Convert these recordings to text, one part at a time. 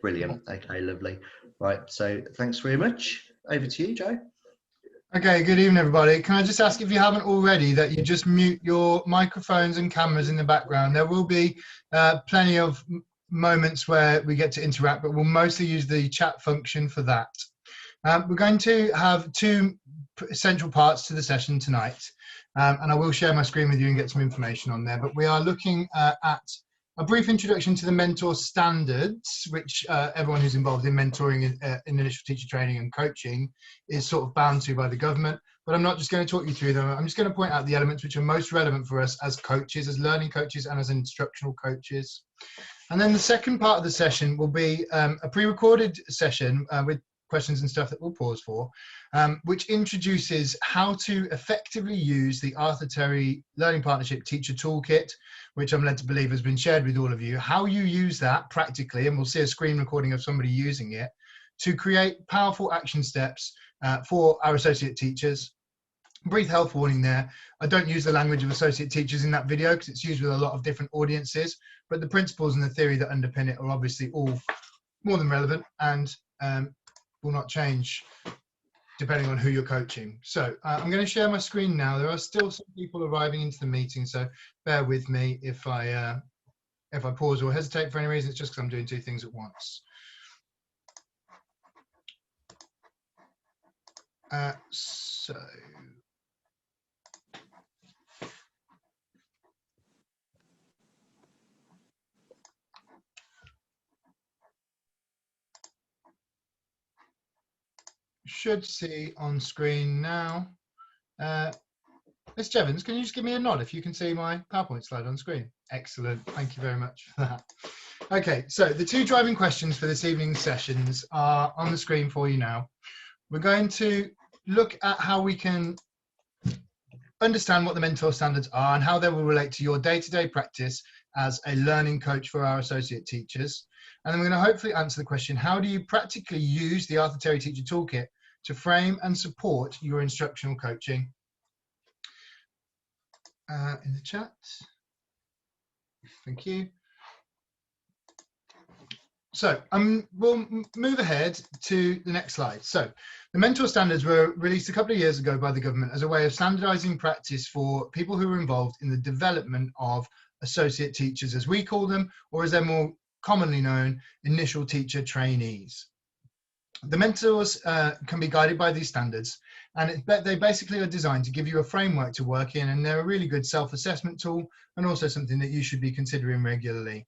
Brilliant. Okay, lovely. Right, so thanks very much. Over to you, Joe. Okay, good evening, everybody. Can I just ask, if you haven't already, that you just mute your microphones and cameras in the background. There will be plenty of moments where we get to interact, but we'll mostly use the chat function for that. We're going to have two central parts to the session tonight, and I will share my screen with you and get some information on there, but we are looking at a brief introduction to the mentor standards, which everyone who's involved in mentoring in initial teacher training and coaching is sort of bound to by the government. But I'm not just going to talk you through them. I'm just going to point out the elements which are most relevant for us as coaches, as learning coaches and as instructional coaches. And then the second part of the session will be a pre-recorded session with questions and stuff that we'll pause for, which introduces how to effectively use the Arthur Terry Learning Partnership Teacher Toolkit, which I'm led to believe has been shared with all of you, how you use that practically, and we'll see a screen recording of somebody using it, to create powerful action steps for our associate teachers. Brief health warning there, I don't use the language of associate teachers in that video because it's used with a lot of different audiences, but the principles and the theory that underpin it are obviously all more than relevant and will not change depending on who you're coaching. So I'm going to share my screen now. There are still some people arriving into the meeting, so bear with me if I pause or hesitate for any reason. It's just because I'm doing two things at once. So should see on screen now. Ms. Jevons, can you just give me a nod if you can see my PowerPoint slide on screen? Excellent, thank you very much for that. Okay, so the two driving questions for this evening's sessions are on the screen for you now. We're going to look at how we can understand what the mentor standards are and how they will relate to your day-to-day practice as a learning coach for our associate teachers. And then we're going to hopefully answer the question, how do you practically use the Arthur Terry Teacher Toolkit to frame and support your instructional coaching? In the chat. Thank you. So we'll move ahead to the next slide. So the mentor standards were released a couple of years ago by the government as a way of standardizing practice for people who are involved in the development of associate teachers, as we call them, or as they're more commonly known, initial teacher trainees. The mentors can be guided by these standards, and they basically are designed to give you a framework to work in, and they're a really good self-assessment tool and also something that you should be considering regularly.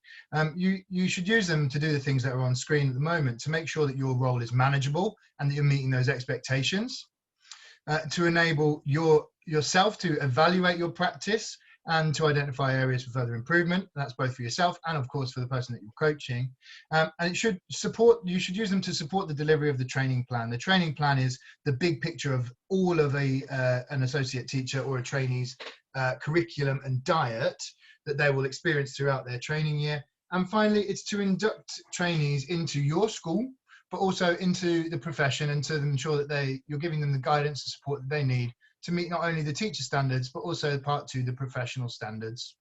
You should use them to do the things that are on screen at the moment to make sure that your role is manageable and that you're meeting those expectations, to enable yourself to evaluate your practice and to identify areas for further improvement. That's both for yourself and of course for the person that you're coaching. And you should use them to support the delivery of the training plan. The training plan is the big picture of all of an associate teacher or a trainee's curriculum and diet that they will experience throughout their training year. And finally, it's to induct trainees into your school, but also into the profession, and to ensure that you're giving them the guidance and support that they need to meet not only the teacher standards, but also part two, the professional standards.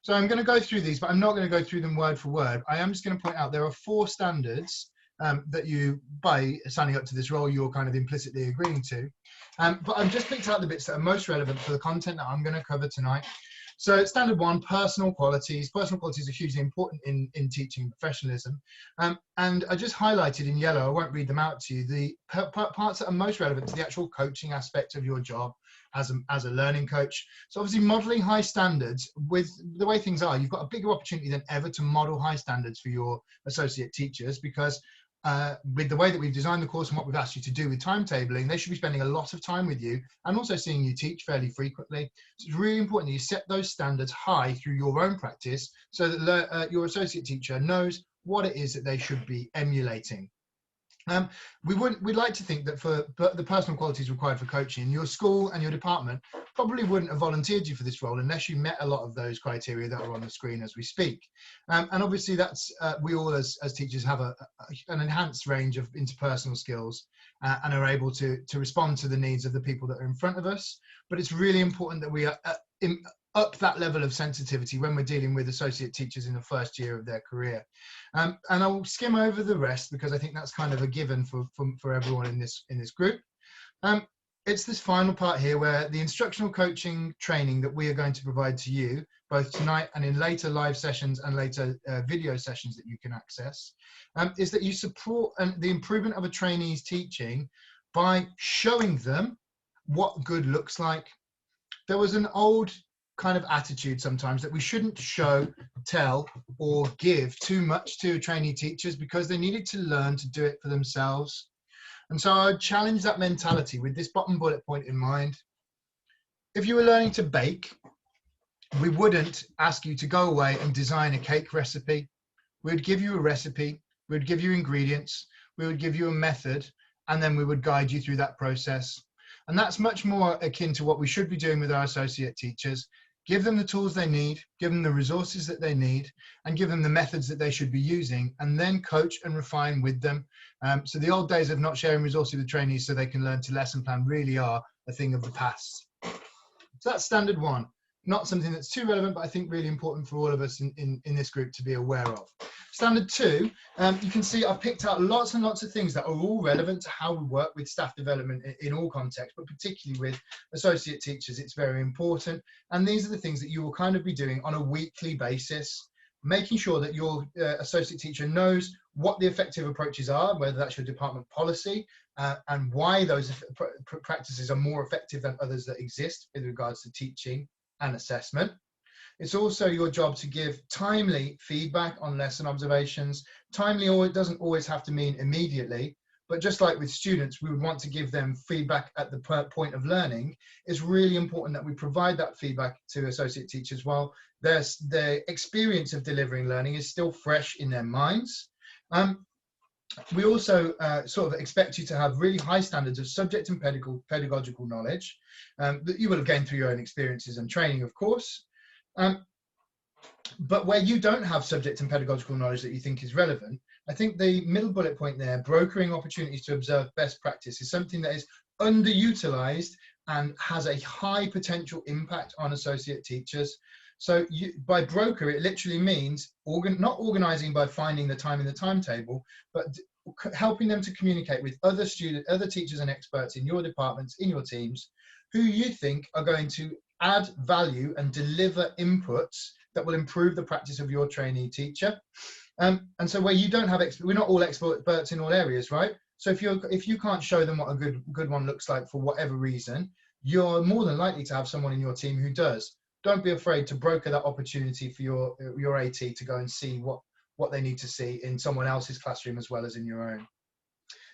So I'm going to go through these, but I'm not going to go through them word for word. I am just going to point out there are 4 standards that you, by signing up to this role, you're kind of implicitly agreeing to. But I've just picked out the bits that are most relevant for the content that I'm going to cover tonight. So standard 1, personal qualities. Personal qualities are hugely important in teaching professionalism. And I just highlighted in yellow, I won't read them out to you, the parts that are most relevant to the actual coaching aspect of your job as a learning coach. So obviously modeling high standards, with the way things are, you've got a bigger opportunity than ever to model high standards for your associate teachers, because with the way that we've designed the course and what we've asked you to do with timetabling, they should be spending a lot of time with you and also seeing you teach fairly frequently. So it's really important that you set those standards high through your own practice so that your associate teacher knows what it is that they should be emulating. We'd like to think that for the personal qualities required for coaching, your school and your department probably wouldn't have volunteered you for this role unless you met a lot of those criteria that are on the screen as we speak. And obviously that's, we all as teachers have an enhanced range of interpersonal skills and are able to respond to the needs of the people that are in front of us. But it's really important that we up that level of sensitivity when we're dealing with associate teachers in the first year of their career. And I'll skim over the rest because I think that's kind of a given for everyone in this group. It's this final part here where the instructional coaching training that we are going to provide to you, both tonight and in later live sessions and later video sessions that you can access, is that you support the improvement of a trainee's teaching by showing them what good looks like. There was an old kind of attitude sometimes that we shouldn't show, tell, or give too much to trainee teachers because they needed to learn to do it for themselves. And so I challenge that mentality with this bottom bullet point in mind. If you were learning to bake, we wouldn't ask you to go away and design a cake recipe. We would give you a recipe, we would give you ingredients, we would give you a method, and then we would guide you through that process. And that's much more akin to what we should be doing with our associate teachers. Give them the tools they need, give them the resources that they need, and give them the methods that they should be using, and then coach and refine with them. So the old days of not sharing resources with trainees so they can learn to lesson plan really are a thing of the past. So that's standard one. Not something that's too relevant, but I think really important for all of us in this group to be aware of. Standard two, you can see I've picked out lots and lots of things that are all relevant to how we work with staff development in all contexts, but particularly with associate teachers, it's very important. And these are the things that you will kind of be doing on a weekly basis, making sure that your associate teacher knows what the effective approaches are, whether that's your department policy, and why those practices are more effective than others that exist with regards to teaching and assessment. It's also your job to give timely feedback on lesson observations. Timely, or it doesn't always have to mean immediately, but just like with students, we would want to give them feedback at the point of learning. It's really important that we provide that feedback to associate teachers while their experience of delivering learning is still fresh in their minds. We also sort of expect you to have really high standards of subject and pedagogical knowledge that you will have gained through your own experiences and training, of course. But where you don't have subject and pedagogical knowledge that you think is relevant, I think the middle bullet point there, brokering opportunities to observe best practice, is something that is underutilized and has a high potential impact on associate teachers. So by broker, it literally means not organizing by finding the time in the timetable, but helping them to communicate with other teachers and experts in your departments, in your teams, who you think are going to add value and deliver inputs that will improve the practice of your trainee teacher. And so where you don't have, we're not all experts in all areas, right? So if you can't show them what a good one looks like for whatever reason, you're more than likely to have someone in your team who does. Don't be afraid to broker that opportunity for your AT to go and see what they need to see in someone else's classroom as well as in your own.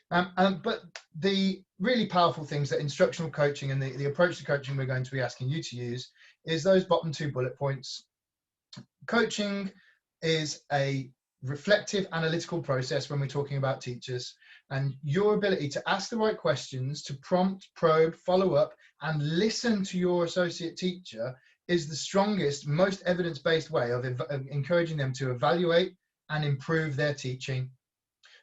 But the really powerful things that instructional coaching and the approach to coaching we're going to be asking you to use is those bottom two bullet points. Coaching is a reflective analytical process when we're talking about teachers, and your ability to ask the right questions, to prompt, probe, follow up, and listen to your associate teacher is the strongest, most evidence-based way of encouraging them to evaluate and improve their teaching.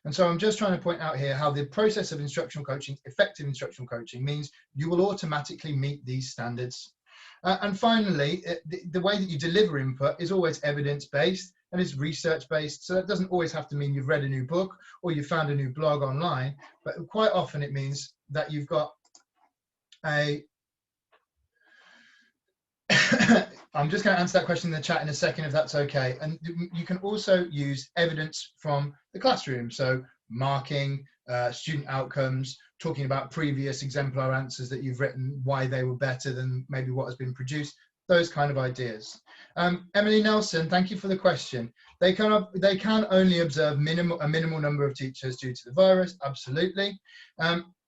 And so I'm just trying to point out here how the process of instructional coaching, effective instructional coaching, means you will automatically meet these standards. And finally, the way that you deliver input is always evidence-based and it's research-based. So that doesn't always have to mean you've read a new book or you found a new blog online, but quite often it means that you've got a I'm just going to answer that question in the chat in a second, if that's okay. And you can also use evidence from the classroom. So marking, student outcomes, talking about previous exemplar answers that you've written, why they were better than maybe what has been produced, those kind of ideas. Emily Nelson, thank you for the question. They can only observe a minimal number of teachers due to the virus, absolutely.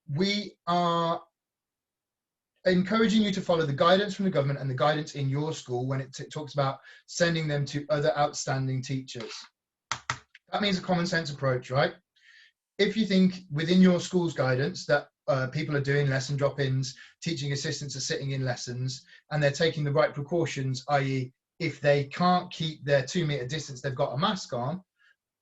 We are encouraging you to follow the guidance from the government and the guidance in your school when it talks about sending them to other outstanding teachers. That means a common sense approach, right? If you think within your school's guidance that people are doing lesson drop-ins, teaching assistants are sitting in lessons, and they're taking the right precautions, i.e. if they can't keep their 2 meter distance, they've got a mask on,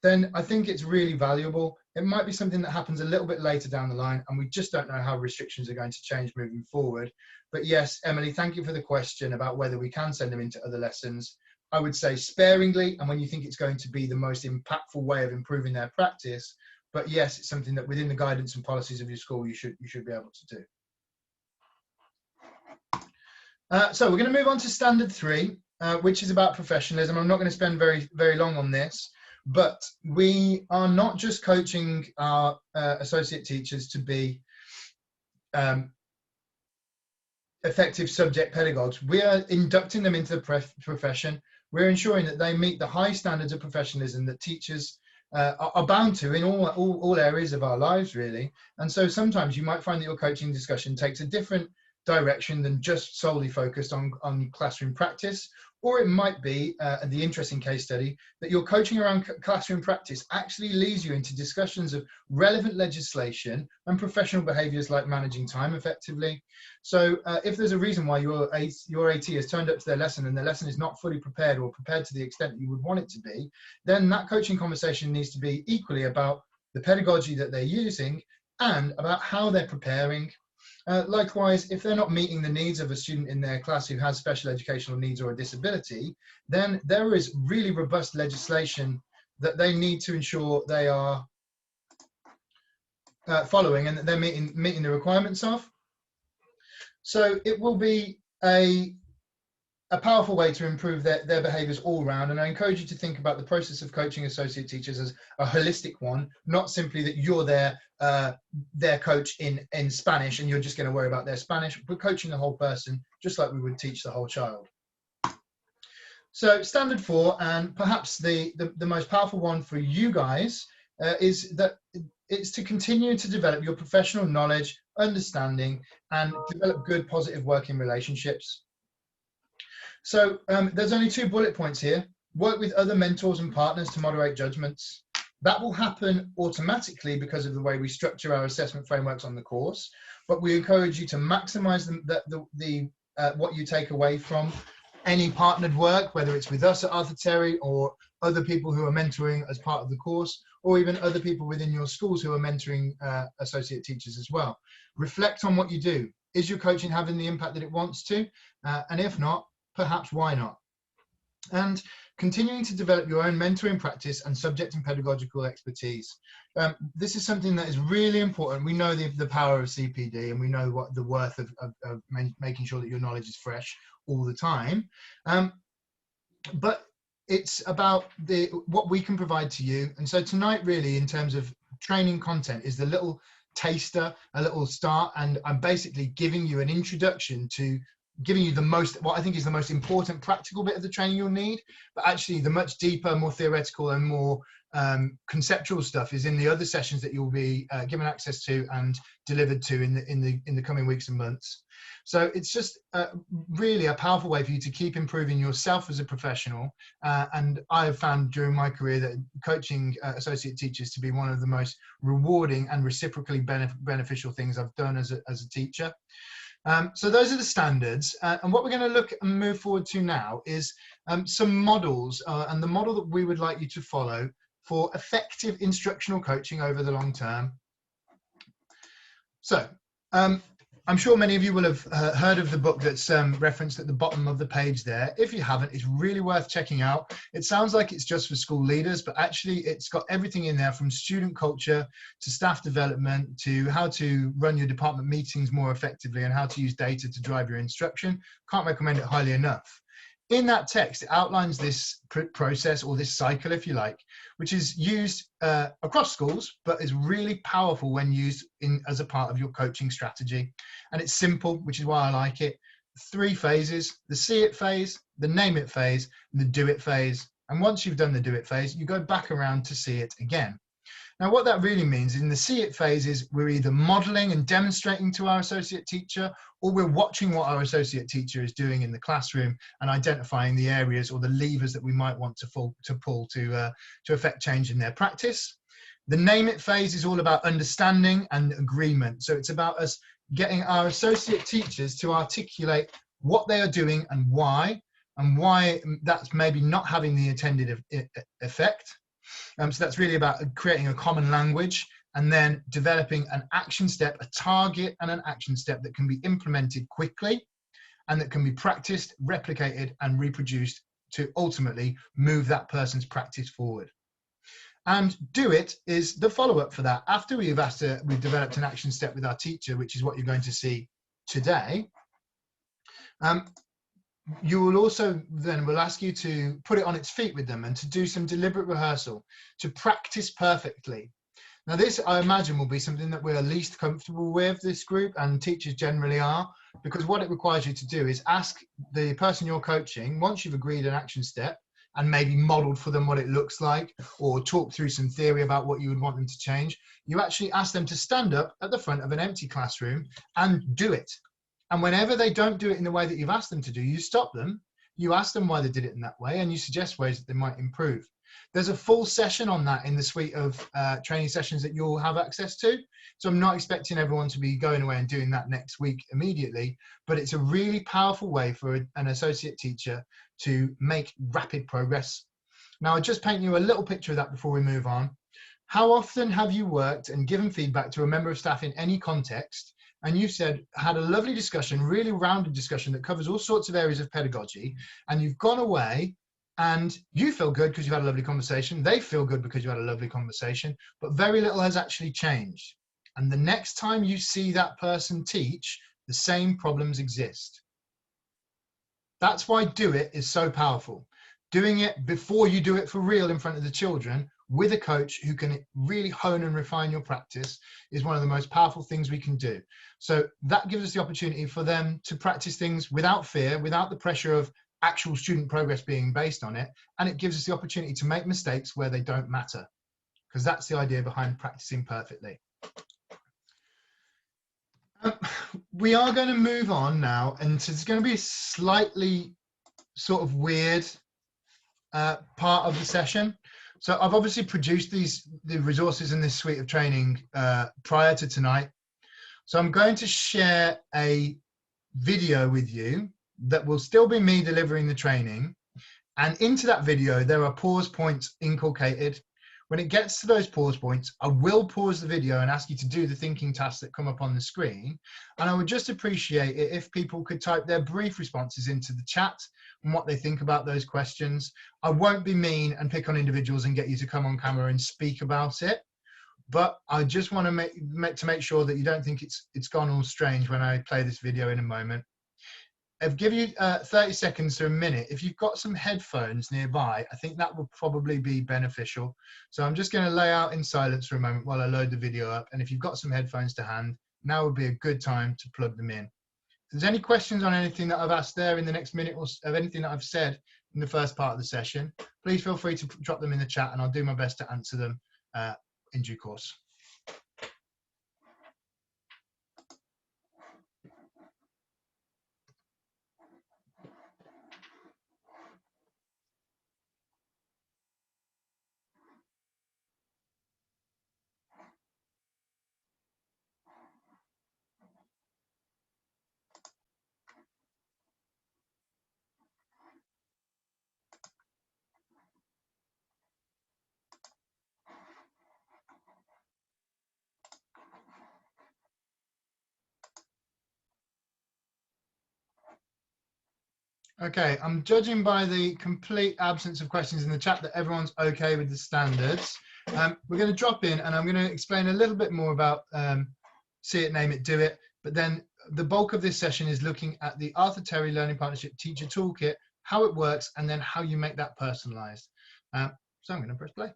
then I think it's really valuable. It might be something that happens a little bit later down the line, and we just don't know how restrictions are going to change moving forward. But yes, Emily, thank you for the question about whether we can send them into other lessons. I would say sparingly, and when you think it's going to be the most impactful way of improving their practice. But yes, it's something that within the guidance and policies of your school, you should be able to do. So we're going to move on to standard 3, which is about professionalism. I'm not going to spend very long on this, but we are not just coaching our associate teachers to be effective subject pedagogues. We are inducting them into the profession. We're ensuring that they meet the high standards of professionalism that teachers are bound to in all areas of our lives, really. And so sometimes you might find that your coaching discussion takes a different direction than just solely focused on classroom practice, or it might be the interesting case study that your coaching around classroom practice actually leads you into discussions of relevant legislation and professional behaviours like managing time effectively. So if there's a reason why your AT has turned up to their lesson and their lesson is not fully prepared or prepared to the extent that you would want it to be, then that coaching conversation needs to be equally about the pedagogy that they're using and about how they're preparing. Likewise, if they're not meeting the needs of a student in their class who has special educational needs or a disability, then there is really robust legislation that they need to ensure they are following and that they're meeting the requirements of. So it will be a powerful way to improve their behaviours all round. And I encourage you to think about the process of coaching associate teachers as a holistic one, not simply that you're their coach in Spanish and you're just going to worry about their Spanish, but coaching the whole person, just like we would teach the whole child. So standard 4, and perhaps the most powerful one for you guys, is that it's to continue to develop your professional knowledge, understanding, and develop good, positive working relationships. So there's only 2 bullet points here. Work with other mentors and partners to moderate judgments. That will happen automatically because of the way we structure our assessment frameworks on the course, but we encourage you to maximize what you take away from any partnered work, whether it's with us at Arthur Terry or other people who are mentoring as part of the course, or even other people within your schools who are mentoring associate teachers as well. Reflect on what you do. Is your coaching having the impact that it wants to? And if not, perhaps why not? And continuing to develop your own mentoring practice and subject and pedagogical expertise. This is something that is really important. We know the power of CPD, and we know what the worth of making sure that your knowledge is fresh all the time. But it's about what we can provide to you. And so tonight, really, in terms of training content, is the little taster, a little start, and I'm basically giving you an introduction to giving you what I think is the most important practical bit of the training you'll need, but actually the much deeper, more theoretical and more conceptual stuff is in the other sessions that you'll be given access to and delivered to in the coming weeks and months. So it's just really a powerful way for you to keep improving yourself as a professional. And I have found during my career that coaching associate teachers to be one of the most rewarding and reciprocally beneficial things I've done as a teacher. So those are the standards, and what we're going to look and move forward to now is some models, and the model that we would like you to follow for effective instructional coaching over the long term. So I'm sure many of you will have heard of the book that's referenced at the bottom of the page there. If you haven't, it's really worth checking out. It sounds like it's just for school leaders, but actually it's got everything in there from student culture to staff development to how to run your department meetings more effectively and how to use data to drive your instruction. Can't recommend it highly enough. In that text, it outlines this process, or this cycle, if you like, which is used across schools, but is really powerful when used as a part of your coaching strategy. And it's simple, which is why I like it. 3 phases: the see it phase, the name it phase, and the do it phase. And once you've done the do it phase, you go back around to see it again. Now, what that really means in the see it phase is we're either modeling and demonstrating to our associate teacher, or we're watching what our associate teacher is doing in the classroom and identifying the areas or the levers that we might want to pull to affect change in their practice. The name it phase is all about understanding and agreement. So it's about us getting our associate teachers to articulate what they are doing and why that's maybe not having the intended effect. So that's really about creating a common language and then developing an action step, a target and an action step that can be implemented quickly and that can be practiced, replicated, and reproduced to ultimately move that person's practice forward. And do it is the follow-up for that. After we've developed an action step with our teacher, which is what you're going to see today, you will also then will ask you to put it on its feet with them and to do some deliberate rehearsal, to practice perfectly. Now this, I imagine, will be something that we're least comfortable with, this group, and teachers generally are, because what it requires you to do is ask the person you're coaching, once you've agreed an action step and maybe modeled for them what it looks like, or talk through some theory about what you would want them to change, you actually ask them to stand up at the front of an empty classroom and do it. And whenever they don't do it in the way that you've asked them to do, you stop them, you ask them why they did it in that way, and you suggest ways that they might improve. There's a full session on that in the suite of training sessions that you'll have access to. So I'm not expecting everyone to be going away and doing that next week immediately, but it's a really powerful way for an associate teacher to make rapid progress. Now, I'll just paint you a little picture of that before we move on. How often have you worked and given feedback to a member of staff in any context, and you've had a lovely discussion, really rounded discussion that covers all sorts of areas of pedagogy, and you've gone away and you feel good because you've had a lovely conversation, they feel good because you had a lovely conversation, but very little has actually changed. And the next time you see that person teach, the same problems exist. That's why do it is so powerful. Doing it before you do it for real in front of the children with a coach who can really hone and refine your practice is one of the most powerful things we can do. So that gives us the opportunity for them to practice things without fear, without the pressure of actual student progress being based on it. And it gives us the opportunity to make mistakes where they don't matter, because that's the idea behind practicing perfectly. We are going to move on now, and it's going to be a slightly sort of weird part of the session. So I've obviously produced the resources in this suite of training prior to tonight. So I'm going to share a video with you that will still be me delivering the training. And into that video, there are pause points inculcated. When it gets to those pause points, I will pause the video and ask you to do the thinking tasks that come up on the screen. And I would just appreciate it if people could type their brief responses into the chat and what they think about those questions. I won't be mean and pick on individuals and get you to come on camera and speak about it. But I just want to make sure that you don't think it's gone all strange when I play this video in a moment. I've given you 30 seconds to a minute. If you've got some headphones nearby, I think that will probably be beneficial. So I'm just going to lay out in silence for a moment while I load the video up. And if you've got some headphones to hand, now would be a good time to plug them in. If there's any questions on anything that I've asked there in the next minute, or of anything that I've said in the first part of the session, please feel free to drop them in the chat and I'll do my best to answer them in due course. Okay, I'm judging by the complete absence of questions in the chat that everyone's okay with the standards. We're going to drop in and I'm going to explain a little bit more about See It, Name It, Do It, but then the bulk of this session is looking at the Arthur Terry Learning Partnership Teacher Toolkit, how it works, and then how you make that personalized. So I'm going to press play.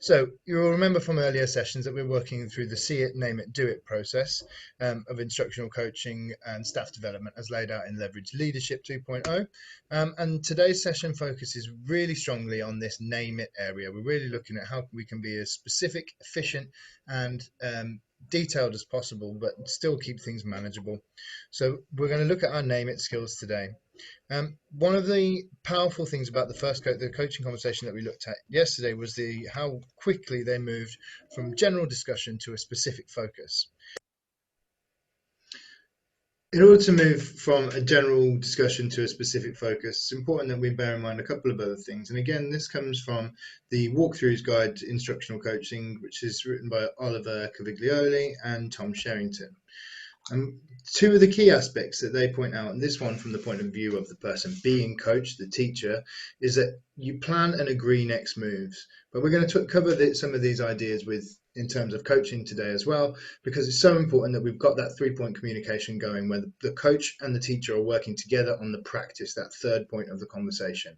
So you'll remember from earlier sessions that we're working through the See It, Name It, Do It process of instructional coaching and staff development as laid out in Leverage Leadership 2.0. And today's session focuses really strongly on this name it area. We're really looking at how we can be as specific, efficient, and detailed as possible, but still keep things manageable. So we're going to look at our name it skills today. One of the powerful things about the coaching conversation that we looked at yesterday was how quickly they moved from general discussion to a specific focus. In order to move from a general discussion to a specific focus, it's important that we bear in mind a couple of other things. And again, this comes from the Walkthroughs Guide to Instructional Coaching, which is written by Oliver Caviglioli and Tom Sherrington. Two of the key aspects that they point out, and this one from the point of view of the person being coached, the teacher, is that you plan and agree next moves. But we're going to cover some of these ideas in terms of coaching today as well, because it's so important that we've got that 3-point communication going where the coach and the teacher are working together on the practice, that third point of the conversation.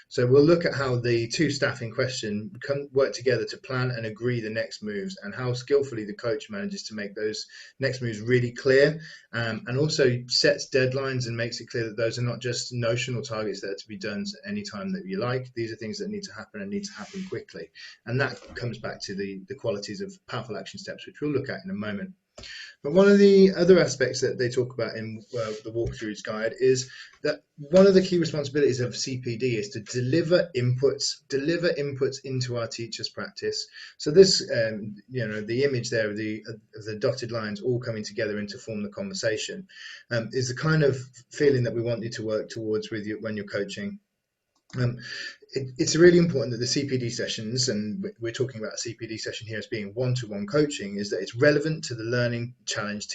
So we'll look at how the two staff in question work together to plan and agree the next moves, and how skillfully the coach manages to make those next moves really clear, and also sets deadlines and makes it clear that those are not just notional targets that are to be done at any time that you like. These are things that need to happen and need to happen quickly. And that comes back to the qualities of powerful action steps, which we'll look at in a moment. But one of the other aspects that they talk about in the walkthroughs guide is that one of the key responsibilities of CPD is to deliver inputs into our teachers' practice. So this, the image there of the dotted lines all coming together to form the conversation, is the kind of feeling that we want you to work towards with you when you're coaching. It's really important that the CPD sessions, and we're talking about a CPD session here as being one-to-one coaching, is that it's relevant to the learning challenge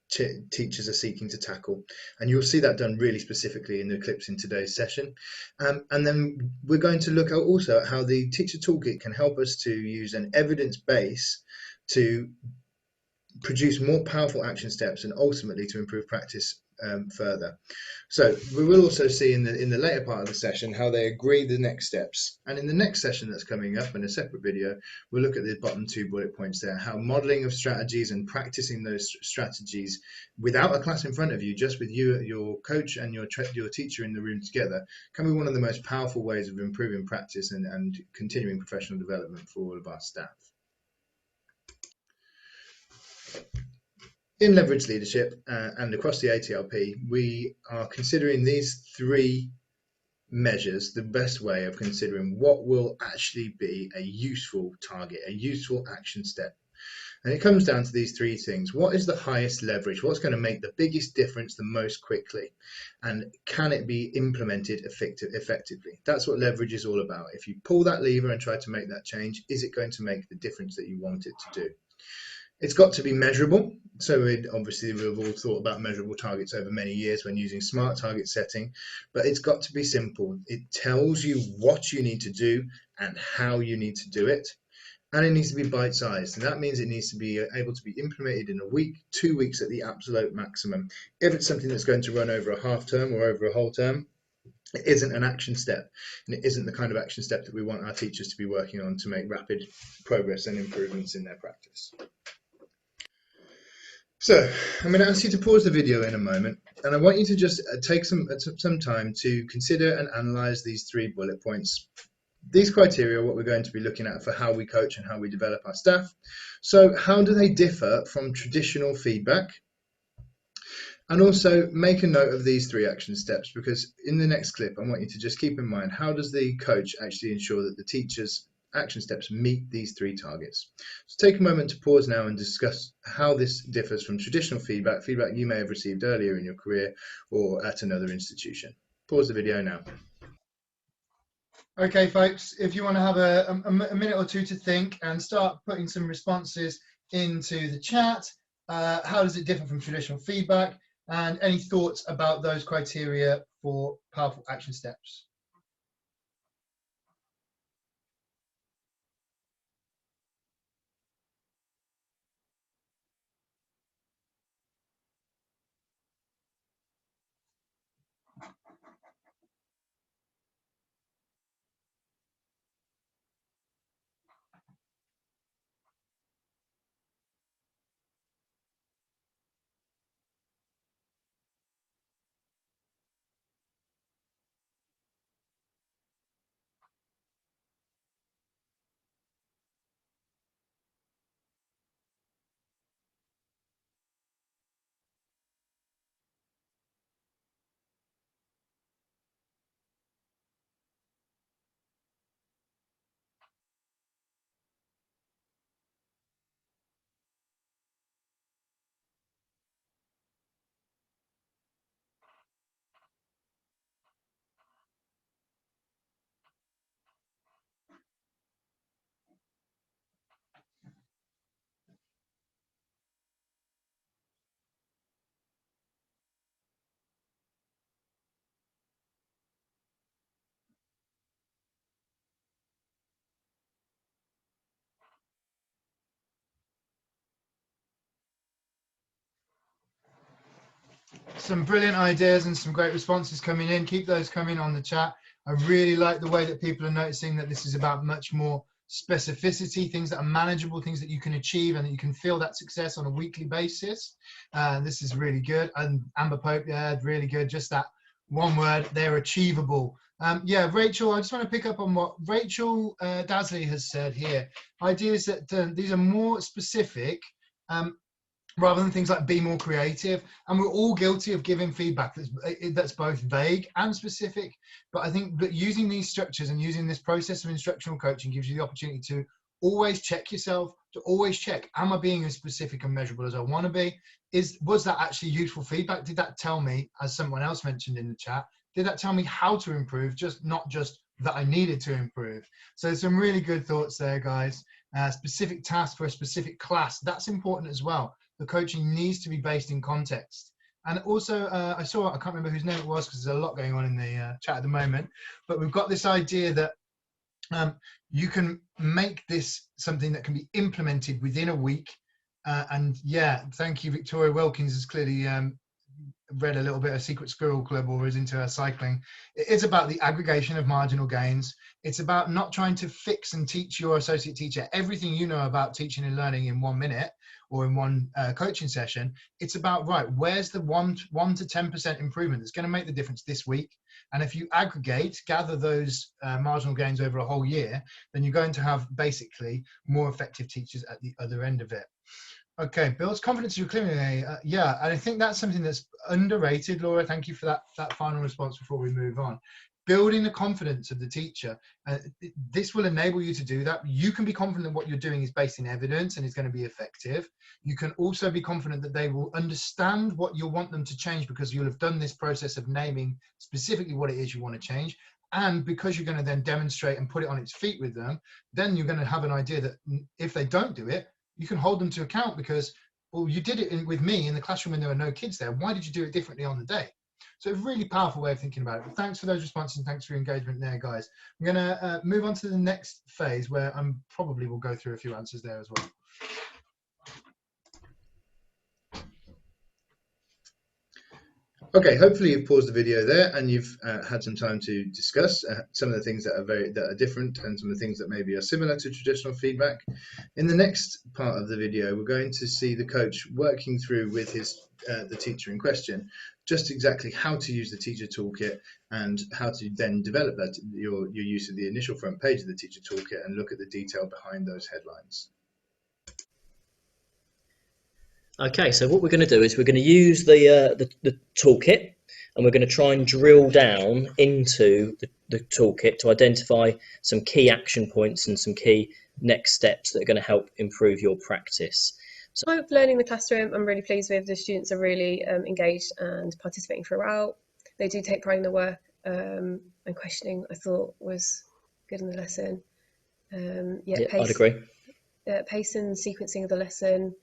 teachers are seeking to tackle. And you'll see that done really specifically in the clips in today's session. And then we're going to look also at how the teacher toolkit can help us to use an evidence base to produce more powerful action steps and ultimately to improve practice further. So we will also see in the later part of the session how they agree the next steps. And in the next session that's coming up in a separate video, we'll look at the bottom 2 bullet points there, how modeling of strategies and practicing those strategies without a class in front of you, just with you, your coach and your teacher in the room together, can be one of the most powerful ways of improving practice and continuing professional development for all of our staff. In leverage leadership and across the ATLP, we are considering these 3 measures the best way of considering what will actually be a useful target, a useful action step. And it comes down to these 3 things. What is the highest leverage? What's going to make the biggest difference the most quickly? And can it be implemented effectively? That's what leverage is all about. If you pull that lever and try to make that change, is it going to make the difference that you want it to do? It's got to be measurable. So obviously we've all thought about measurable targets over many years when using smart target setting, but it's got to be simple. It tells you what you need to do and how you need to do it. And it needs to be bite-sized. And that means it needs to be able to be implemented in a week, 2 weeks at the absolute maximum. If it's something that's going to run over a half term or over a whole term, it isn't an action step. And it isn't the kind of action step that we want our teachers to be working on to make rapid progress and improvements in their practice. So I'm going to ask you to pause the video in a moment, and I want you to just take some time to consider and analyze these 3 bullet points. These criteria are what we're going to be looking at for how we coach and how we develop our staff. So how do they differ from traditional feedback? And also make a note of these 3 action steps, because in the next clip I want you to just keep in mind, how does the coach actually ensure that the teacher's action steps meet these 3 targets? So take a moment to pause now and discuss how this differs from traditional feedback you may have received earlier in your career or at another institution. Pause the video now. Okay, folks, if you want to have a minute or 2 to think and start putting some responses into the chat, how does it differ from traditional feedback, and any thoughts about those criteria for powerful action steps? some brilliant ideas and some great responses coming in. Keep those coming on the chat. I really like the way that people are noticing that this is about much more specificity, things that are manageable, things that you can achieve and that you can feel that success on a weekly basis. This is really good. And Amber Pope, yeah, really good. Just that one word, they're achievable. Yeah, Rachel, I just want to pick up on what Rachel Dasley has said here. Ideas that these are more specific rather than things like be more creative. And we're all guilty of giving feedback that's both vague and specific. But I think that using these structures and using this process of instructional coaching gives you the opportunity to always check yourself, to always check, am I being as specific and measurable as I want to be? Was that actually useful feedback? Did that tell me, as someone else mentioned in the chat, did that tell me how to improve, not just that I needed to improve? So some really good thoughts there, guys. Specific task for a specific class, that's important as well. The coaching needs to be based in context. And also, I can't remember whose name it was because there's a lot going on in the chat at the moment, but we've got this idea that you can make this something that can be implemented within a week. And yeah, thank you, Victoria Wilkins has clearly read a little bit of Secret Squirrel Club or is into her cycling. It is about the aggregation of marginal gains. It's about not trying to fix and teach your associate teacher everything you know about teaching and learning in 1 minute or in one coaching session. It's about, right, where's the 1 to 10% improvement that's going to make the difference this week? And if you gather those marginal gains over a whole year, then you're going to have basically more effective teachers at the other end of it. Okay, builds confidence through clearing. Yeah, and I think that's something that's underrated, Laura. Thank you for that final response before we move on. Building the confidence of the teacher. This will enable you to do that. You can be confident that what you're doing is based in evidence and is going to be effective. You can also be confident that they will understand what you want them to change because you'll have done this process of naming specifically what it is you want to change. And because you're going to then demonstrate and put it on its feet with them, then you're going to have an idea that if they don't do it, you can hold them to account because, well, you did it with me in the classroom when there were no kids there. Why did you do it differently on the day? So a really powerful way of thinking about it. But thanks for those responses and thanks for your engagement there, guys. I'm going to move on to the next phase where I probably will go through a few answers there as well. Okay, hopefully you've paused the video there and you've had some time to discuss some of the things that are different and some of the things that maybe are similar to traditional feedback. In the next part of the video, we're going to see the coach working through with the teacher in question, just exactly how to use the teacher toolkit and how to then develop your use of the initial front page of the teacher toolkit and look at the detail behind those headlines. Okay, so what we're going to do is we're going to use the toolkit and we're going to try and drill down into the toolkit to identify some key action points and some key next steps that are going to help improve your practice. So learning in the classroom, I'm really pleased with. The students are really engaged and participating throughout. They do take pride in their work, and questioning I thought was good in the lesson. Yeah, I'd agree. Pace and sequencing of the lesson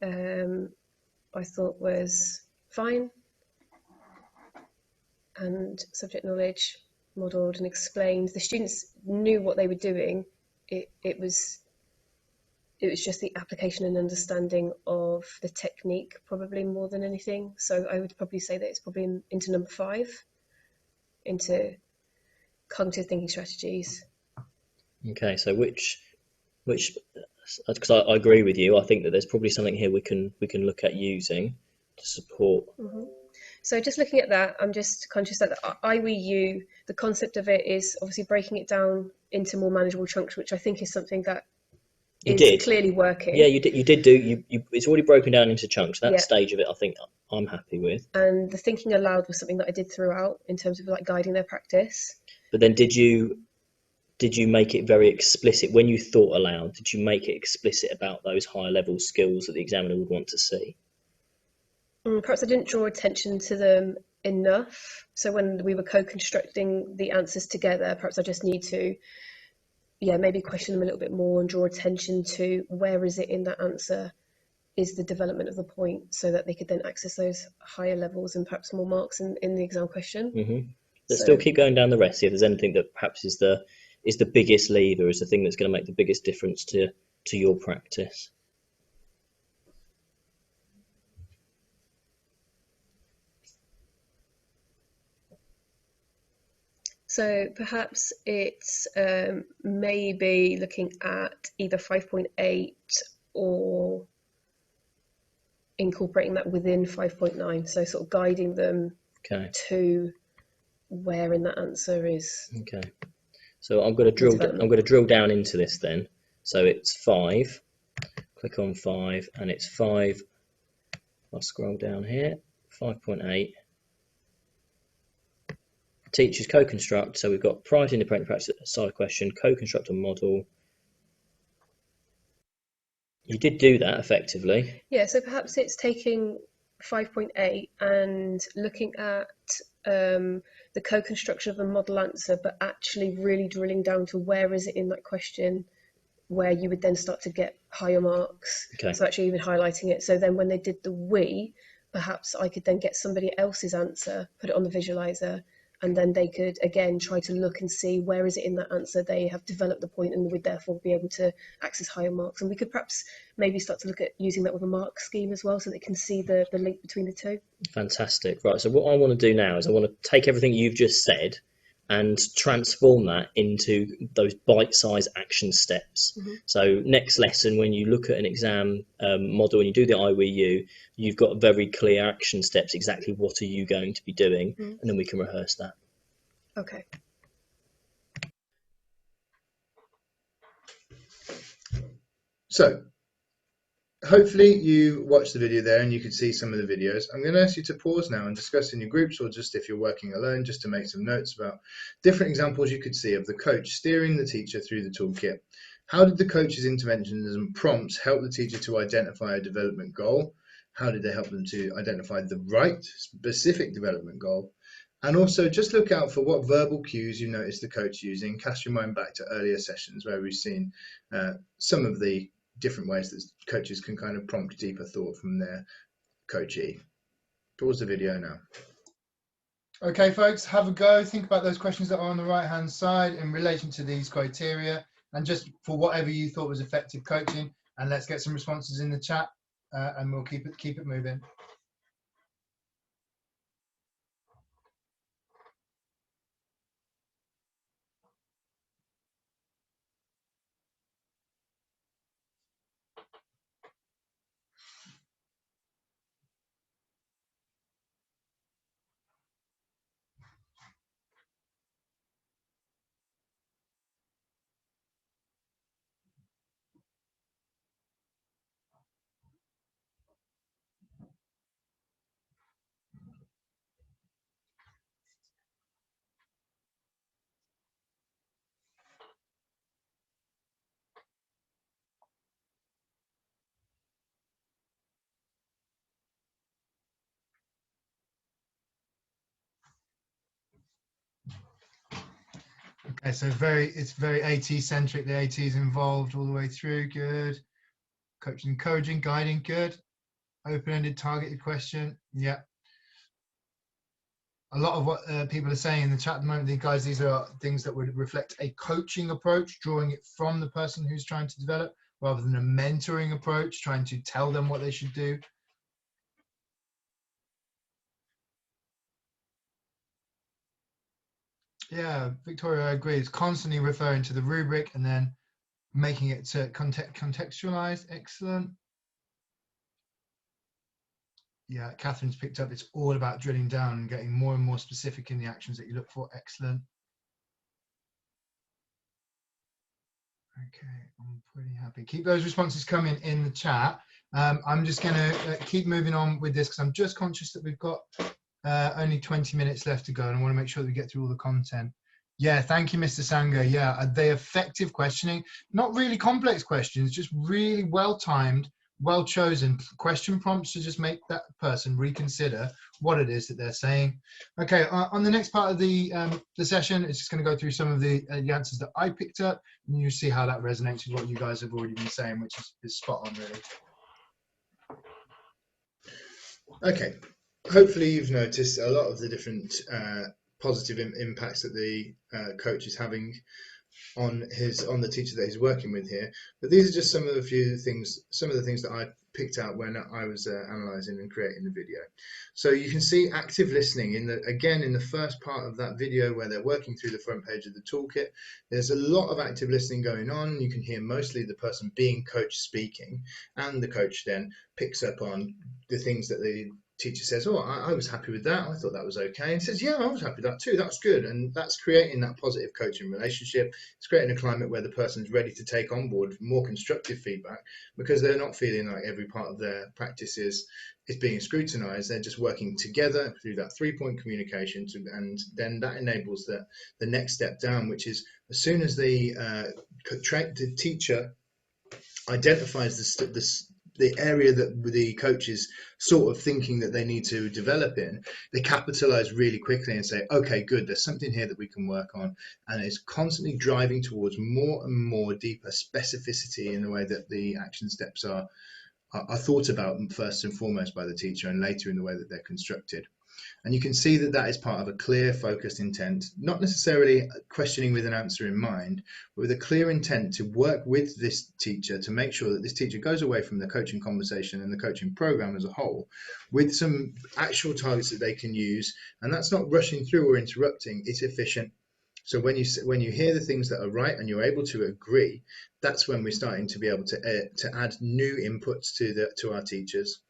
I thought was fine, and subject knowledge modelled and explained. The students knew what they were doing. It was just the application and understanding of the technique probably more than anything. So I would probably say that it's probably into number 5, into cognitive thinking strategies. Okay, so which because I agree with you. I think that there's probably something here we can look at using to support. Mm-hmm. So just looking at that, I'm just conscious that the IWU, the concept of it is obviously breaking it down into more manageable chunks, which I think is something that is clearly working. Yeah, you did do. It's already broken down into chunks. That stage of it, I think I'm happy with. And the thinking aloud was something that I did throughout in terms of like guiding their practice. But then did you make it very explicit when you thought aloud? Did you make it explicit about those higher level skills that the examiner would want to see? Perhaps I didn't draw attention to them enough. So when we were co-constructing the answers together, perhaps I just need to, maybe question them a little bit more and draw attention to where is it in that answer is the development of the point, so that they could then access those higher levels and perhaps more marks in the exam question. Mm-hmm. But still keep going down the rest. See if there's anything that perhaps is the biggest lever, is the thing that's going to make the biggest difference to your practice. So perhaps it's maybe looking at either 5.8 or incorporating that within 5.9. So sort of guiding them to where in that answer is. Okay. So I'm going to drill down into this then. So it's 5. Click on 5, and it's 5. I'll scroll down here. 5.8. Teachers co-construct. So we've got prior to independent practice side question, co-construct a model. You did do that effectively. Yeah, so perhaps it's taking 5.8 and looking at the co-construction of a model answer, but actually really drilling down to where is it in that question where you would then start to get higher marks. Okay. So actually even highlighting it. So then when they did the we, perhaps I could then get somebody else's answer, put it on the visualizer, and then they could again try to look and see where is it in that answer they have developed the point, and would therefore be able to access higher marks. And we could perhaps maybe start to look at using that with a mark scheme as well, so they can see the link between the two. Fantastic. Right, so what I want to do now is I want to take everything you've just said and transform that into those bite-sized action steps. So next lesson, when you look at an exam model and you do the IWU, you've got very clear action steps, exactly what are you going to be doing, and then we can rehearse that. Okay. So hopefully you watched the video there and you could see some of the videos. I'm going to ask you to pause now and discuss in your groups, or just if you're working alone, just to make some notes about different examples you could see of the coach steering the teacher through the toolkit. How did the coach's interventions and prompts help the teacher to identify a development goal? How did they help them to identify the right specific development goal? And also just look out for what verbal cues you notice the coach using. Cast your mind back to earlier sessions where we've seen some of the different ways that coaches can kind of prompt deeper thought from their coachee. Pause the video now. Okay, folks, have a go. Think about those questions that are on the right-hand side in relation to these criteria, and just for whatever you thought was effective coaching. And let's get some responses in the chat, and we'll keep it moving. Okay, so it's very AT centric. The AT is involved all the way through. Good. Coaching, encouraging, guiding. Good. Open-ended, targeted question. Yeah. A lot of what people are saying in the chat at the moment, guys, these are things that would reflect a coaching approach, drawing it from the person who's trying to develop, rather than a mentoring approach, trying to tell them what they should do. Yeah, Victoria, I agree. It's constantly referring to the rubric and then making it contextualized. Excellent. Yeah, Catherine's picked up. It's all about drilling down and getting more and more specific in the actions that you look for. Excellent. Okay, I'm pretty happy. Keep those responses coming in the chat. I'm just going to keep moving on with this because I'm just conscious that we've got only 20 minutes left to go, and I want to make sure that we get through all the content. Yeah, thank you, Mr. Sanga. Yeah, are they effective questioning? Not really complex questions, just really well-timed, well-chosen question prompts to just make that person reconsider what it is that they're saying. Okay, on the next part of the session, it's just going to go through some of the answers that I picked up, and you see how that resonates with what you guys have already been saying, which is spot on, really. Okay, hopefully you've noticed a lot of the different positive impacts that the coach is having on the teacher that he's working with here. But these are just some of the things that I picked out when I was analysing and creating the video. So you can see active listening in the first part of that video where they're working through the front page of the toolkit. There's a lot of active listening going on. You can hear mostly the person being coach speaking, and the coach then picks up on the things that the teacher says, oh, I was happy with that. I thought that was okay. And says, yeah, I was happy with that too. That's good. And that's creating that positive coaching relationship. It's creating a climate where the person's ready to take on board more constructive feedback, because they're not feeling like every part of their practice is being scrutinized. They're just working together through that 3-point communication, and then that enables the next step down, which is as soon as the teacher identifies the area that the coach is sort of thinking that they need to develop in, they capitalize really quickly and say, okay, good, there's something here that we can work on. And it's constantly driving towards more and more deeper specificity in the way that the action steps are thought about first and foremost by the teacher, and later in the way that they're constructed. And you can see that that is part of a clear, focused intent, not necessarily questioning with an answer in mind, but with a clear intent to work with this teacher to make sure that this teacher goes away from the coaching conversation and the coaching program as a whole with some actual targets that they can use. And that's not rushing through or interrupting, it's efficient. So when you hear the things that are right and you're able to agree, that's when we're starting to be able to add new inputs to our teachers.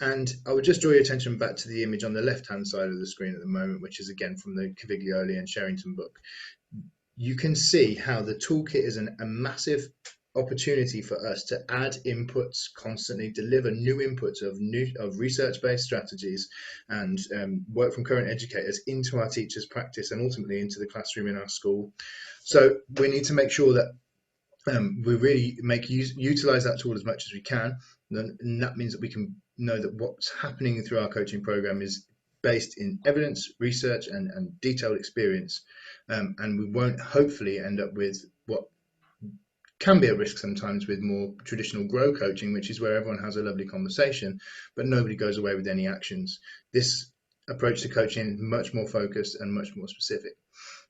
And I would just draw your attention back to the image on the left-hand side of the screen at the moment, which is again from the Caviglioli and Sherrington book. You can see how the toolkit is a massive opportunity for us to add inputs constantly, deliver new inputs of research-based strategies and work from current educators into our teachers' practice and ultimately into the classroom in our school. So we need to make sure that we really utilize that tool as much as we can, and that means that we can know that what's happening through our coaching program is based in evidence, research, and detailed experience, and we won't hopefully end up with what can be a risk sometimes with more traditional grow coaching, which is where everyone has a lovely conversation but nobody goes away with any actions. This approach to coaching is much more focused and much more specific.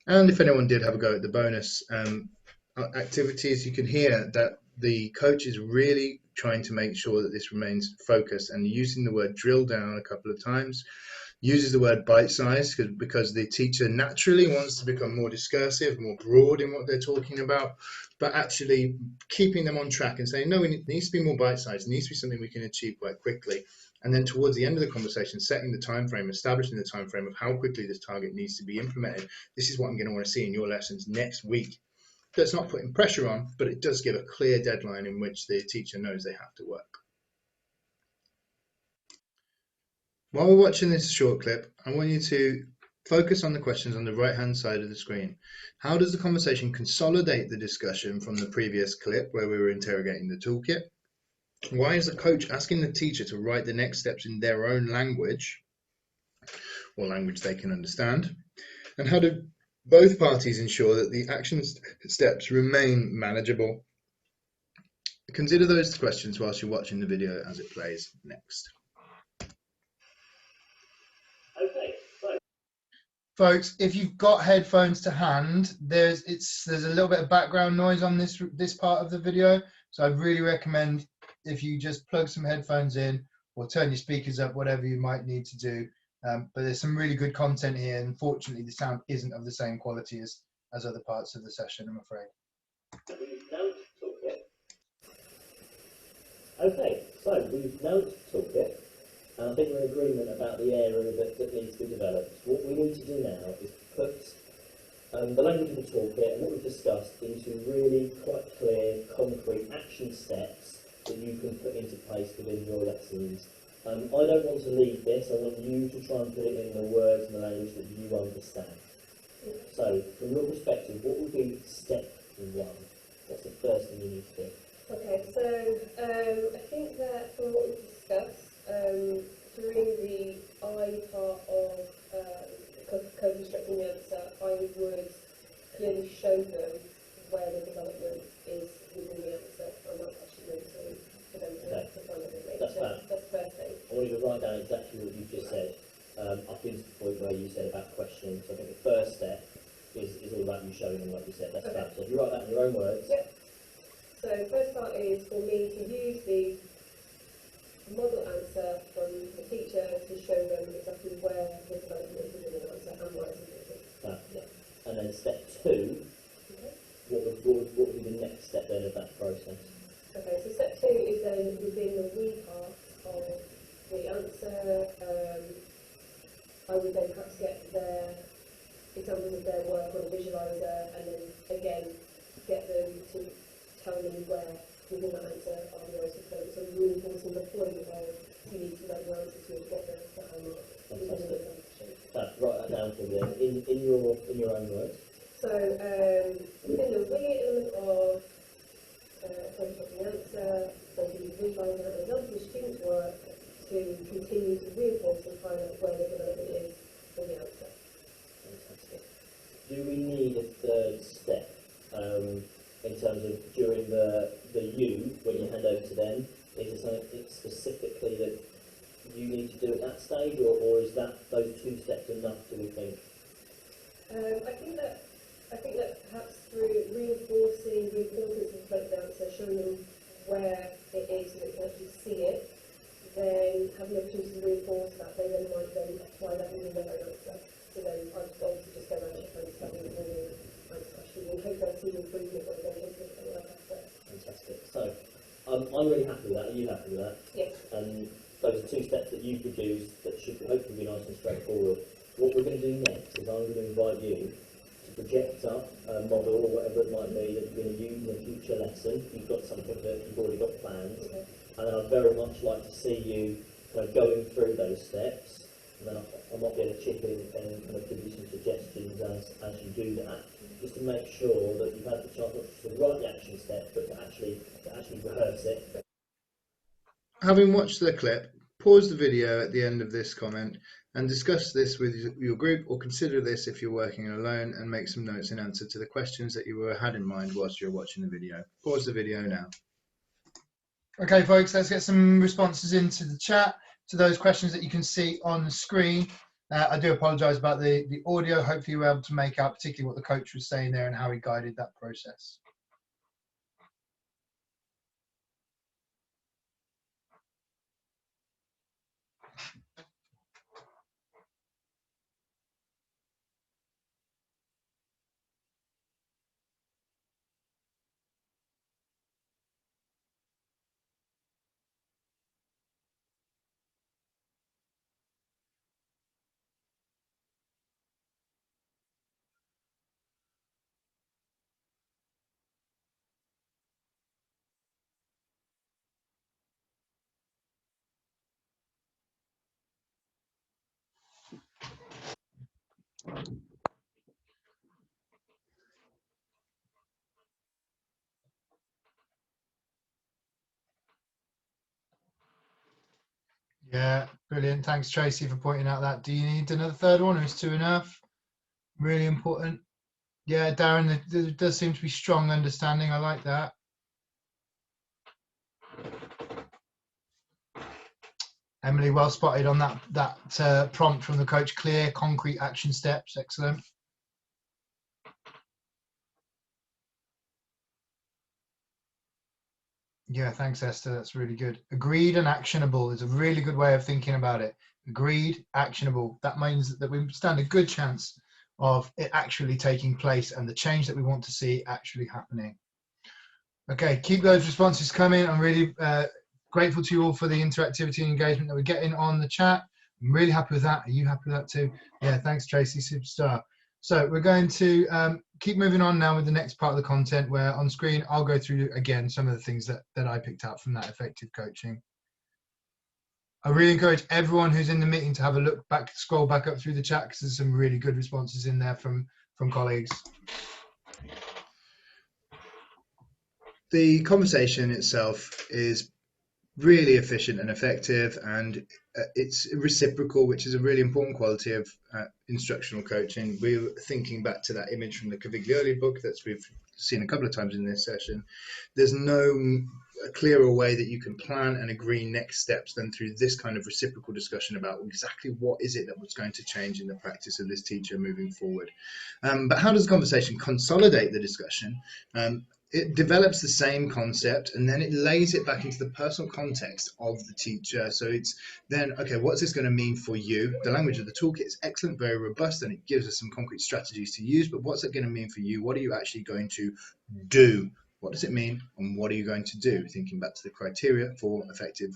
And if anyone did have a go at the bonus activities, you can hear that the coach is really trying to make sure that this remains focused and using the word drill down a couple of times, uses the word bite-sized because the teacher naturally wants to become more discursive, more broad in what they're talking about, but actually keeping them on track and saying, no, it needs to be more bite-sized, it needs to be something we can achieve quite quickly. And then towards the end of the conversation, setting the time frame, establishing the time frame of how quickly this target needs to be implemented. This is what I'm going to want to see in your lessons next week. So it's not putting pressure on, but it does give a clear deadline in which the teacher knows they have to work. While we're watching this short clip, I want you to focus on the questions on the right-hand side of the screen. How does the conversation consolidate the discussion from the previous clip where we were interrogating the toolkit? Why is the coach asking the teacher to write the next steps in their own language, or language they can understand? And how do both parties ensure that the action steps remain manageable? Consider those questions whilst you're watching the video as it plays next. Okay, so Folks, if you've got headphones to hand, there's a little bit of background noise on this part of the video, so I'd really recommend if you just plug some headphones in or turn your speakers up, whatever you might need to do. But there's some really good content here, and unfortunately the sound isn't of the same quality as other parts of the session, I'm afraid. Okay, so we've now toolkit, and I think we're in agreement about the area that needs to be developed. What we need to do now is put the language of the toolkit and what we've discussed into really quite clear, concrete action steps that you can put into place within your lessons. I don't want to leave this, I want you to try and put it in the words and the language that you understand. So, from your perspective, what would be step one? What's the first thing you need to do? Okay, so I think that from what we've discussed, during the I part of co-constructing the answer, I would clearly show them where the development is within the answer. I'm not actually going to for them to find it. That's fine. That's the first thing. I want you to write down exactly what you just said up into the point where you said about questioning. So I think the first step is all about you showing them, like you said. That's Okay. fab. So if you write that in your own words. Yep. So first part is for me to use the model answer from the teacher to show them exactly where the development is within an answer and why it's important. Yeah. And then step 2, Okay. what would be the next step then of that process? Okay, so step 2 is then within the we part of the answer. I would then perhaps get their examples of their work on a visualizer, and then again get them to tell me where within that answer are the answers going. So reinforcing the point of you need to know your answer to get the high mark. Fantastic. Write that down for me then, in your own words. So within the we element of the answer, they can visualise an example of students' work to continue to reinforce and highlight where the development is for the answer. Fantastic. Do we need a third step in terms of during the you, when you hand over to them? Is there something specifically that you need to do at that stage, or is that those 2 steps enough, do we think? I think that perhaps through reinforcing the importance of the answer, showing them where it is so they can actually see it, then having the opportunity to reinforce that, they then might then apply that within their own answer. So then I'd obviously just go around and understanding all the answer questions and hope they'll see improvement when they don't think they like after. Fantastic. So I'm really happy with that. Are you happy with that? Yes. And those are 2 steps that you've produced that should hopefully be nice and straightforward. What we're going to do next is I'm going to invite you to project up a model or whatever it might be that you're going to use in a future lesson. You've got something that you've already got planned. Okay. And then I'd very much like to see you kind of going through those steps. And then I might be able to chip in and kind of give you some suggestions as you do that, just to make sure that you've had the chance not just to write the action step, but to actually rehearse it. Having watched the clip, pause the video at the end of this comment and discuss this with your group, or consider this if you're working alone, and make some notes in answer to the questions that you had in mind whilst you're watching the video. Pause the video now. Okay, folks, let's get some responses into the chat to those questions that you can see on the screen. I do apologise about the audio. Hopefully you were able to make out particularly what the coach was saying there and how he guided that process. Yeah, brilliant. Thanks, Tracy, for pointing out that. Do you need another third one, or is 2 enough? Really important. Yeah, Darren, there does seem to be strong understanding. I like that. Emily, well spotted on that prompt from the coach. Clear, concrete action steps. Excellent. Yeah, thanks, Esther. That's really good. Agreed and actionable is a really good way of thinking about it. Agreed, actionable. That means that we stand a good chance of it actually taking place and the change that we want to see actually happening. Okay, keep those responses coming. I'm really grateful to you all for the interactivity and engagement that we're getting on the chat. I'm really happy with that. Are you happy with that too? Yeah, thanks, Tracy, superstar. So we're going to keep moving on now with the next part of the content, where on screen I'll go through again some of the things that I picked up from that effective coaching. I really encourage everyone who's in the meeting to have a look back, scroll back up through the chat, because there's some really good responses in there from colleagues. The conversation itself is really efficient and effective, and it's reciprocal, which is a really important quality of instructional coaching. We're thinking back to that image from the Caviglioli book that we've seen a couple of times in this session. There's no clearer way that you can plan and agree next steps than through this kind of reciprocal discussion about exactly what is it that was going to change in the practice of this teacher moving forward. But how does the conversation consolidate the discussion? It develops the same concept and then it lays it back into the personal context of the teacher. So it's then, okay, what's this going to mean for you? The language of the toolkit is excellent, very robust, and it gives us some concrete strategies to use, but what's it going to mean for you? What are you actually going to do? What does it mean and what are you going to do? Thinking back to the criteria for effective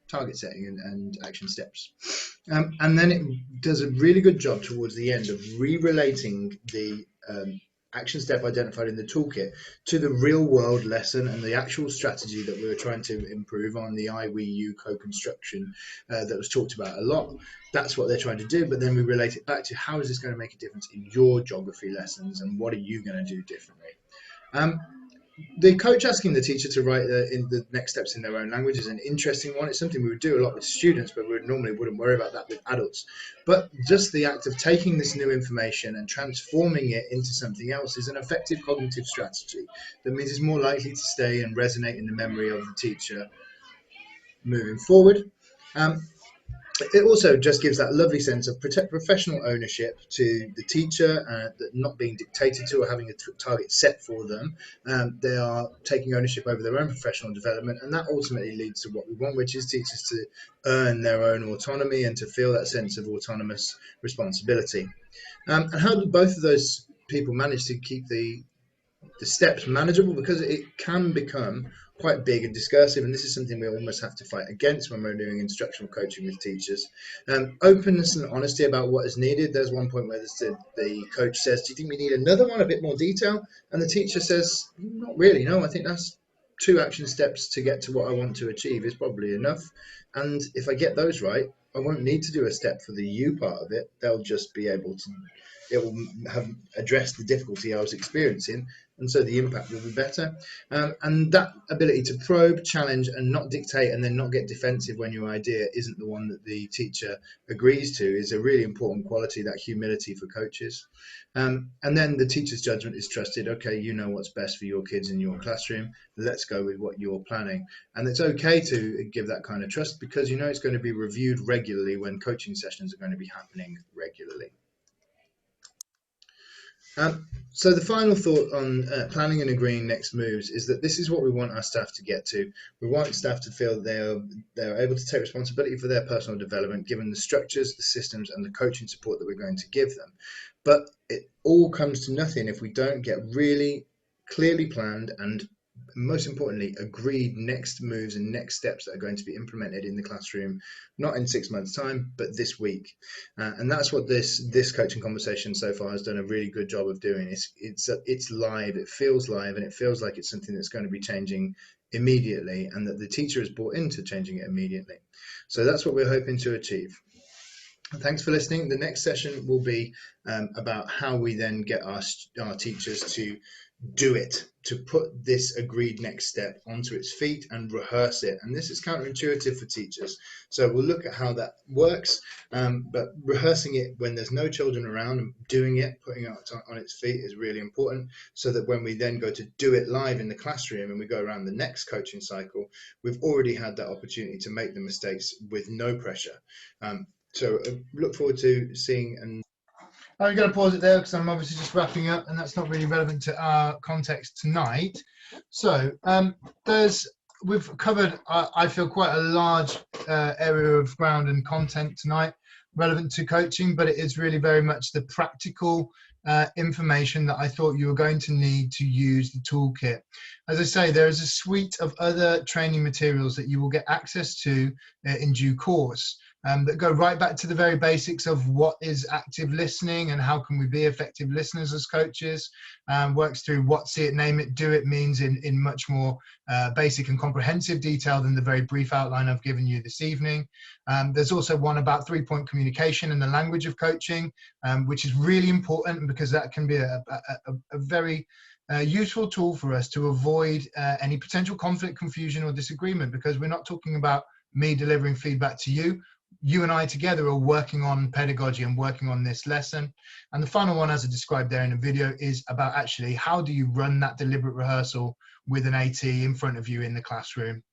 target setting and action steps. And then it does a really good job towards the end of re-relating the action step identified in the toolkit to the real world lesson and the actual strategy that we were trying to improve on, the I, we, you co-construction that was talked about a lot. That's what they're trying to do, but then we relate it back to how is this going to make a difference in your geography lessons and what are you going to do differently. The coach asking the teacher to write in the next steps in their own language is an interesting one. It's something we would do a lot with students, but we normally wouldn't worry about that with adults. But just the act of taking this new information and transforming it into something else is an effective cognitive strategy that means it's more likely to stay and resonate in the memory of the teacher moving forward. It also just gives that lovely sense of professional ownership to the teacher, not being dictated to or having a target set for them. They are taking ownership over their own professional development, and that ultimately leads to what we want, which is teachers to earn their own autonomy and to feel that sense of autonomous responsibility. And how do both of those people manage to keep the steps manageable? Because it can become quite big and discursive, and this is something we almost have to fight against when we're doing instructional coaching with teachers. Openness and honesty about what is needed. There's one point where the coach says, do you think we need another one, a bit more detail? And the teacher says, not really, no, I think that's 2 action steps to get to what I want to achieve is probably enough. And if I get those right, I won't need to do a step for the you part of it. They'll just be able to, it will have addressed the difficulty I was experiencing, and so the impact will be better. And that ability to probe, challenge, and not dictate, and then not get defensive when your idea isn't the one that the teacher agrees to, is a really important quality, that humility for coaches. And then the teacher's judgment is trusted. Okay, you know what's best for your kids in your classroom. Let's go with what you're planning. And it's okay to give that kind of trust because you know it's going to be reviewed regularly when coaching sessions are going to be happening regularly. So the final thought on planning and agreeing next moves is that this is what we want our staff to get to. We want staff to feel they're able to take responsibility for their personal development, given the structures, the systems, and the coaching support that we're going to give them. But it all comes to nothing if we don't get really clearly planned and, most importantly, agreed next moves and next steps that are going to be implemented in the classroom, not in 6 months' time, but this week. And that's what this coaching conversation so far has done a really good job of doing. It's live, it feels live, and it feels like it's something that's going to be changing immediately, and that the teacher is bought into changing it immediately. So that's what we're hoping to achieve. Thanks for listening. The next session will be about how we then get our teachers to do it, to put this agreed next step onto its feet and rehearse it. And this is counterintuitive for teachers. So we'll look at how that works, but rehearsing it when there's no children around and doing it, putting it on its feet is really important, so that when we then go to do it live in the classroom and we go around the next coaching cycle, we've already had that opportunity to make the mistakes with no pressure. So look forward to seeing. And I'm going to pause it there because I'm obviously just wrapping up, and that's not really relevant to our context tonight. So we've covered, I feel, quite a large area of ground and content tonight relevant to coaching, but it is really very much the practical information that I thought you were going to need to use the toolkit. As I say, there is a suite of other training materials that you will get access to in due course. That go right back to the very basics of what is active listening and how can we be effective listeners as coaches, works through what see it, name it, do it means in much more basic and comprehensive detail than the very brief outline I've given you this evening. There's also one about 3-point communication and the language of coaching, which is really important because that can be a very a useful tool for us to avoid any potential conflict, confusion, or disagreement, because we're not talking about me delivering feedback to you. You and I together are working on pedagogy and working on this lesson. And the final one, as I described there in the video, is about actually how do you run that deliberate rehearsal with an AT in front of you in the classroom.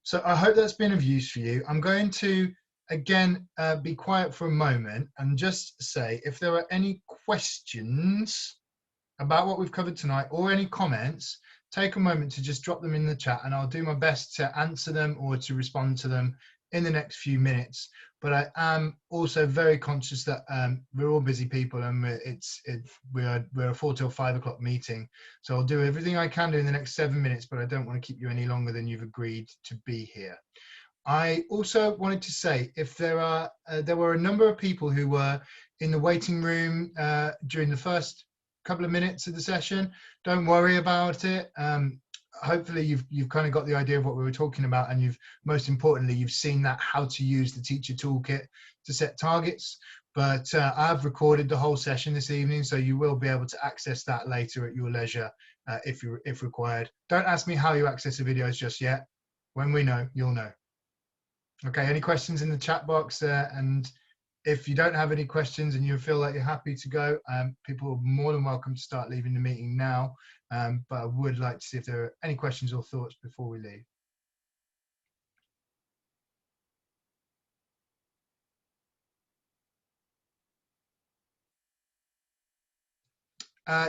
So I hope that's been of use for you. I'm going to, again, be quiet for a moment and just say if there are any questions about what we've covered tonight or any comments, take a moment to just drop them in the chat, and I'll do my best to answer them or to respond to them in the next few minutes. But I am also very conscious that we're all busy people, and we're a 4 till 5 o'clock meeting. So I'll do everything I can do in the next 7 minutes, but I don't want to keep you any longer than you've agreed to be here. I also wanted to say, if there were a number of people who were in the waiting room during the first couple of minutes of the session, don't worry about it. Hopefully you've kind of got the idea of what we were talking about, and most importantly you've seen that how to use the teacher toolkit to set targets. But I've recorded the whole session this evening, so you will be able to access that later at your leisure if required. Don't ask me how you access the videos just yet. When we know, you'll know. Okay, any questions in the chat box there? And if you don't have any questions and you feel like you're happy to go, people are more than welcome to start leaving the meeting now. But I would like to see if there are any questions or thoughts before we leave.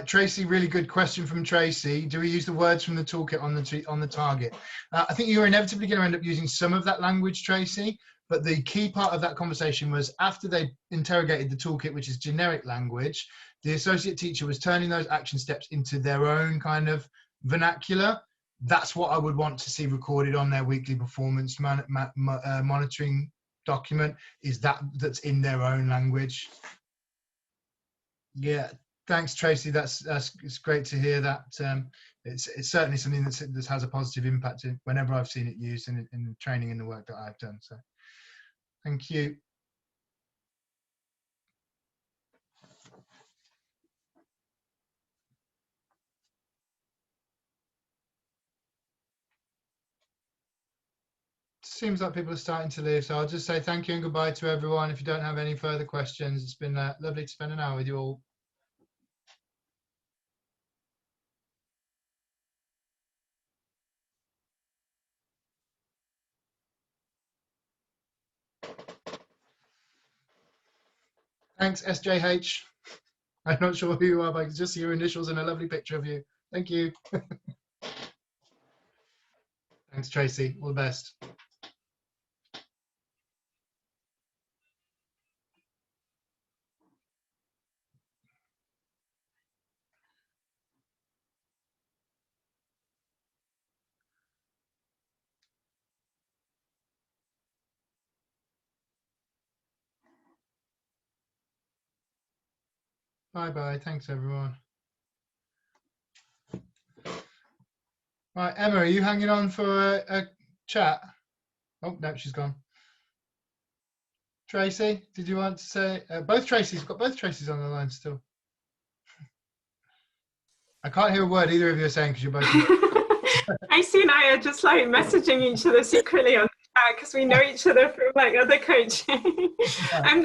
Tracy, really good question from Tracy. Do we use the words from the toolkit on the target? I think you're inevitably going to end up using some of that language, Tracy, but the key part of that conversation was after they interrogated the toolkit, which is generic language, the associate teacher was turning those action steps into their own kind of vernacular. That's what I would want to see recorded on their weekly performance monitoring document, is that's in their own language. Yeah. Thanks, Tracy. It's great to hear that. It's certainly something that has a positive impact whenever I've seen it used in the training and the work that I've done. So, thank you. Seems like people are starting to leave, so I'll just say thank you and goodbye to everyone. If you don't have any further questions, it's been lovely to spend an hour with you all. Thanks, SJH. I'm not sure who you are, but I can just see your initials and a lovely picture of you. Thank you. Thanks, Tracy. All the best. Bye-bye. Thanks, everyone. Right, Emma, are you hanging on for a chat? Oh, no, she's gone. Tracy, did you want to say? Both Tracy's got both Tracy's on the line still. I can't hear a word either of you are saying because you're both. Tracy and I are just like messaging each other secretly on the chat because we know each other from like other coaching.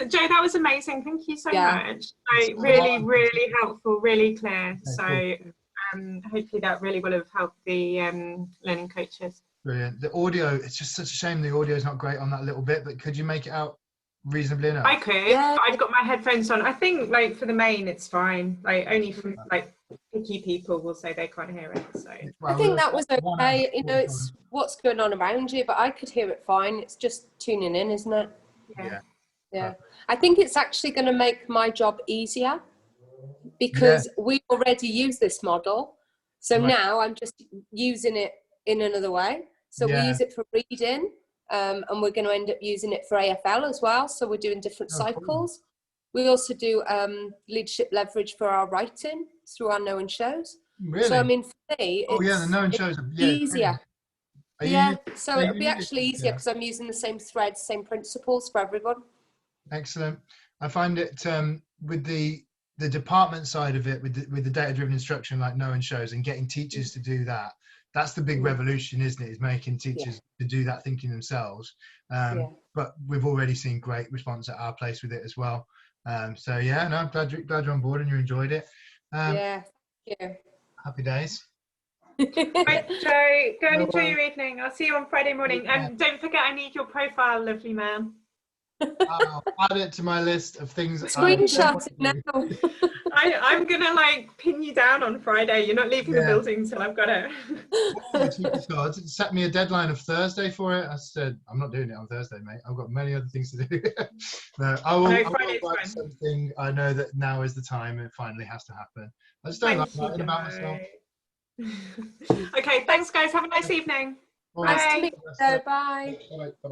Joe, that was amazing. Thank you so much. Like, really helpful, really clear. Okay, so hopefully that really will have helped the learning coaches. Brilliant. The audio, it's just such a shame the audio is not great on that little bit, but could you make it out reasonably enough? I could. Yeah. I've got my headphones on. I think like for the main it's fine. Like only from like picky people will say they can't hear it. So I think that was okay. You know, it's what's going on around you, but I could hear it fine. It's just tuning in, isn't it? Yeah. I think it's actually going to make my job easier because we already use this model. So now I'm just using it in another way. So we use it for reading. And we're going to end up using it for AFL as well. So we're doing different cycles. Cool. We also do leadership leverage for our writing through our know and shows. Really? So I mean, for me, the know and shows are easier. So it'll be actually easier because I'm using the same threads, same principles for everyone. Excellent. I find it with the the department side of it with the data-driven instruction, like Noah shows, and getting teachers to do that. That's the big revolution, isn't it? Is making teachers to do that thinking themselves. But we've already seen great response at our place with it as well. So yeah, no, I'm glad you're on board and you enjoyed it. Yeah. Happy days. Right, Joe, go and enjoy your evening. I'll see you on Friday morning. And don't forget, I need your profile, lovely man. I'll add it to my list of things. Screenshot it now. I'm gonna like pin you down on Friday. You're not leaving the building till I've got it. God set me a deadline of Thursday for it. I said I'm not doing it on Thursday, mate. I've got many other things to do. No, I will write something. I know that now is the time. It finally has to happen. I just don't like writing about myself. Okay, thanks guys. Have a nice evening. Nice to meet you. Bye. Bye.